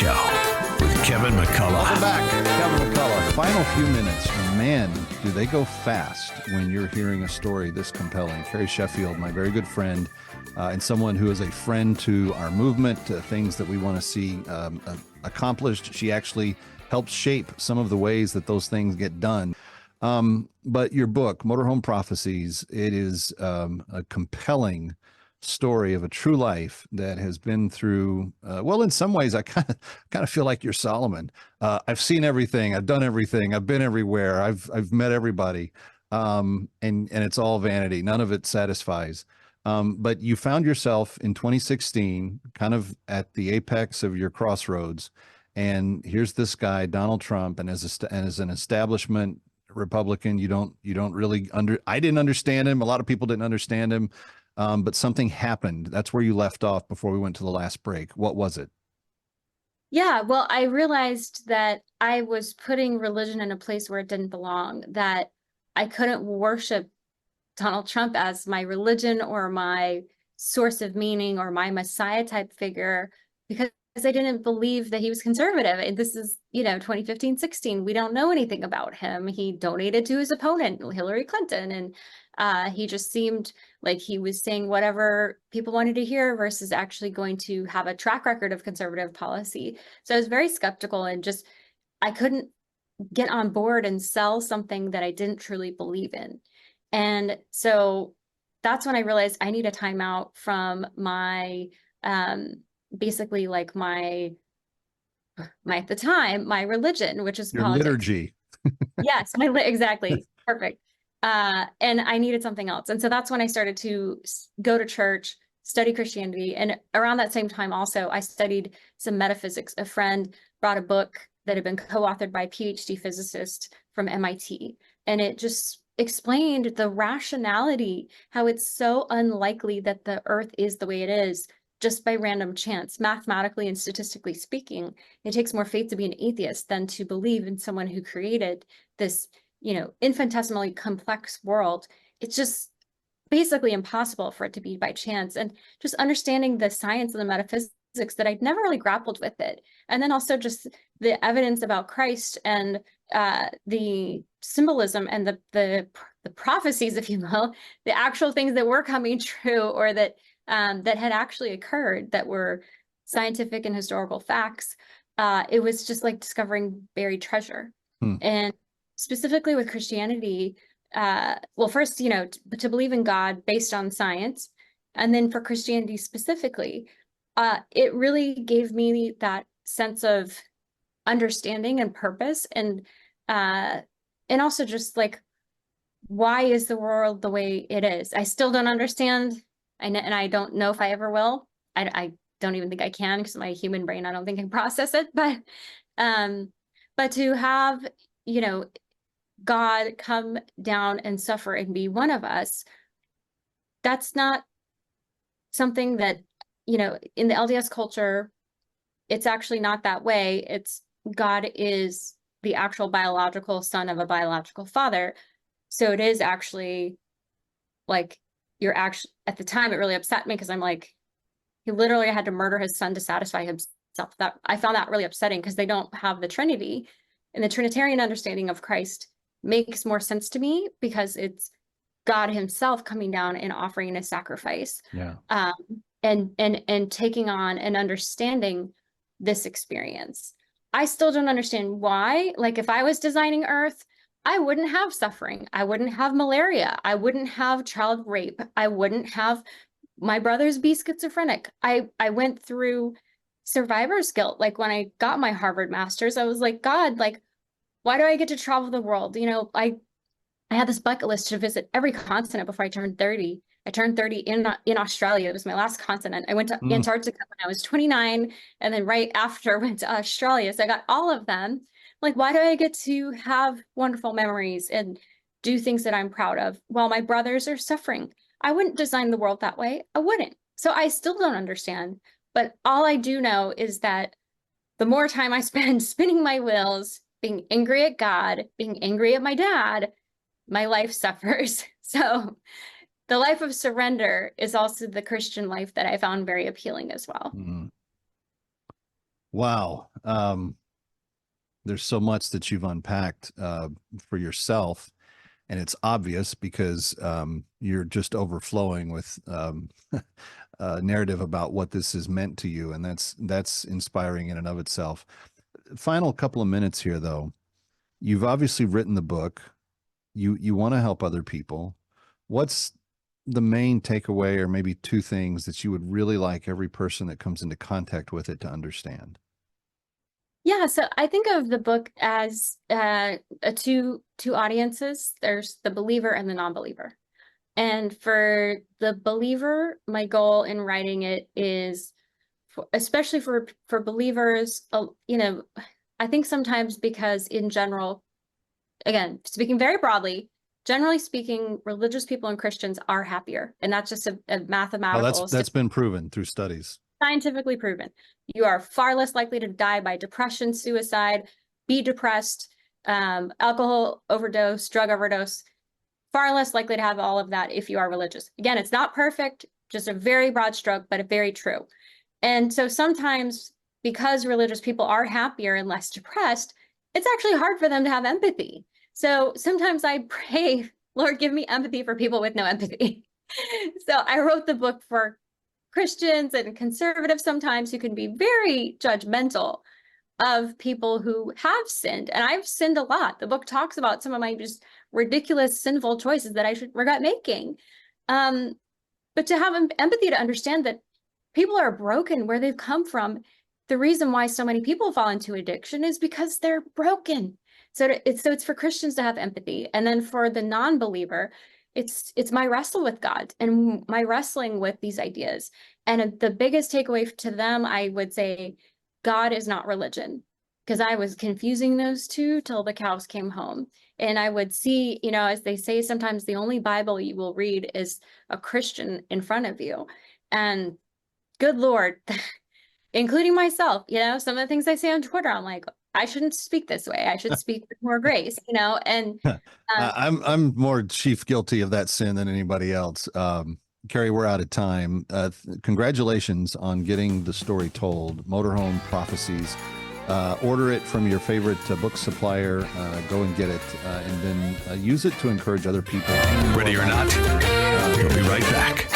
Show with Kevin McCullough. Welcome back, Kevin McCullough. Final few minutes. Man, do they go fast when you're hearing a story this compelling. Carrie Sheffield, my very good friend, and someone who is a friend to our movement, to things that we want to see accomplished. She actually helps shape some of the ways that those things get done. But your book, Motorhome Prophecies, it is a compelling story of a true life that has been through, well, in some ways, I kind of feel like you're Solomon. I've seen everything. I've done everything. I've been everywhere. I've met everybody. And it's all vanity. None of it satisfies. But you found yourself in 2016, kind of at the apex of your crossroads. And here's this guy, Donald Trump, and as an establishment Republican, you don't really I didn't understand him. A lot of people didn't understand him. But something happened. That's where you left off before we went to the last break. What was it? Yeah, well, I realized that I was putting religion in a place where it didn't belong, that I couldn't worship Donald Trump as my religion or my source of meaning or my Messiah type figure, because I didn't believe that he was conservative. And this is, 2015, 16. We don't know anything about him. He donated to his opponent, Hillary Clinton. And he just seemed like he was saying whatever people wanted to hear versus actually going to have a track record of conservative policy. So I was very skeptical and I couldn't get on board and sell something that I didn't truly believe in. And so that's when I realized I need a timeout from my, basically like my at the time, my religion, which is Your politics. liturgy. Yes, exactly. Perfect. And I needed something else. And so that's when I started to go to church, study Christianity. And around that same time also, I studied some metaphysics. A friend brought a book that had been co-authored by a PhD physicist from MIT. And it just explained the rationality, how it's so unlikely that the earth is the way it is just by random chance. Mathematically and statistically speaking, it takes more faith to be an atheist than to believe in someone who created this, infinitesimally complex world. It's just basically impossible for it to be by chance. And just understanding the science and the metaphysics that I'd never really grappled with it. And then also just the evidence about Christ and the symbolism and the prophecies, if you will, the actual things that were coming true or that that had actually occurred that were scientific and historical facts. It was just like discovering buried treasure. And specifically with Christianity, well, first, to believe in God based on science, and then for Christianity specifically, it really gave me that sense of understanding and purpose, and also just like, why is the world the way it is? I still don't understand, and I don't know if I ever will. I don't even think I can, because my human brain, I don't think can process it. But to have, God come down and suffer and be one of us, that's not something that, in the LDS culture, it's actually not that way. It's God is the actual biological son of a biological father. So it is actually like, you're actually, at the time, it really upset me, because I'm like, he literally had to murder his son to satisfy himself. That I found that really upsetting, because they don't have the Trinity, and the Trinitarian understanding of Christ makes more sense to me, because it's God himself coming down and offering a sacrifice. Yeah. And taking on and understanding this experience. I still don't understand why. Like, if I was designing Earth, I wouldn't have suffering. I wouldn't have malaria. I wouldn't have child rape. I wouldn't have my brothers be schizophrenic. I went through survivor's guilt. Like, when I got my Harvard master's, I was like, God, like, why do I get to travel the world? I had this bucket list to visit every continent before I turned 30. I turned 30 in Australia. It was my last continent. I went to Antarctica when I was 29, and then right after went to Australia. So I got all of them. Like, why do I get to have wonderful memories and do things that I'm proud of while my brothers are suffering? I wouldn't design the world that way. I wouldn't. So I still don't understand. But all I do know is that the more time I spend spinning my wheels, being angry at God, being angry at my dad, my life suffers. So the life of surrender is also the Christian life that I found very appealing as well. Wow. There's so much that you've unpacked for yourself, and it's obvious because you're just overflowing with narrative about what this has meant to you, and that's inspiring in and of itself. Final couple of minutes here, though. You've obviously written the book. You want to help other people. What's the main takeaway, or maybe two things that you would really like every person that comes into contact with it to understand? Yeah, so I think of the book as two audiences. There's the believer and the non-believer. And for the believer, my goal in writing it is, especially for believers, I think sometimes because in general, again, speaking very broadly, generally speaking, religious people and Christians are happier, and that's just a Oh, mathematical, that's been proven through studies. scientifically proven. You are far less likely to die by depression, suicide, be depressed, alcohol overdose, drug overdose, far less likely to have all of that if you are religious. Again, it's not perfect, just a very broad stroke, but very true. And so sometimes because religious people are happier and less depressed, it's actually hard for them to have empathy. So sometimes I pray, Lord, give me empathy for people with no empathy. So I wrote the book for Christians and conservatives sometimes who can be very judgmental of people who have sinned. And I've sinned a lot. The book talks about some of my just ridiculous, sinful choices that I should regret making. But to have empathy to understand that people are broken where they've come from. The reason why so many people fall into addiction is because they're broken. So it's for Christians to have empathy. And then for the non-believer, it's my wrestle with God and my wrestling with these ideas. And the biggest takeaway to them, I would say, God is not religion, because I was confusing those two till the cows came home. And I would see, as they say, sometimes the only Bible you will read is a Christian in front of you. And good Lord, including myself, some of the things I say on Twitter, I'm like, I shouldn't speak this way. I should speak with more grace, and I'm more chief guilty of that sin than anybody else. Carrie, we're out of time. Congratulations on getting the story told, Motorhome Prophecies. Order it from your favorite book supplier. Go and get it, and then use it to encourage other people. Ready or not, we'll be right back.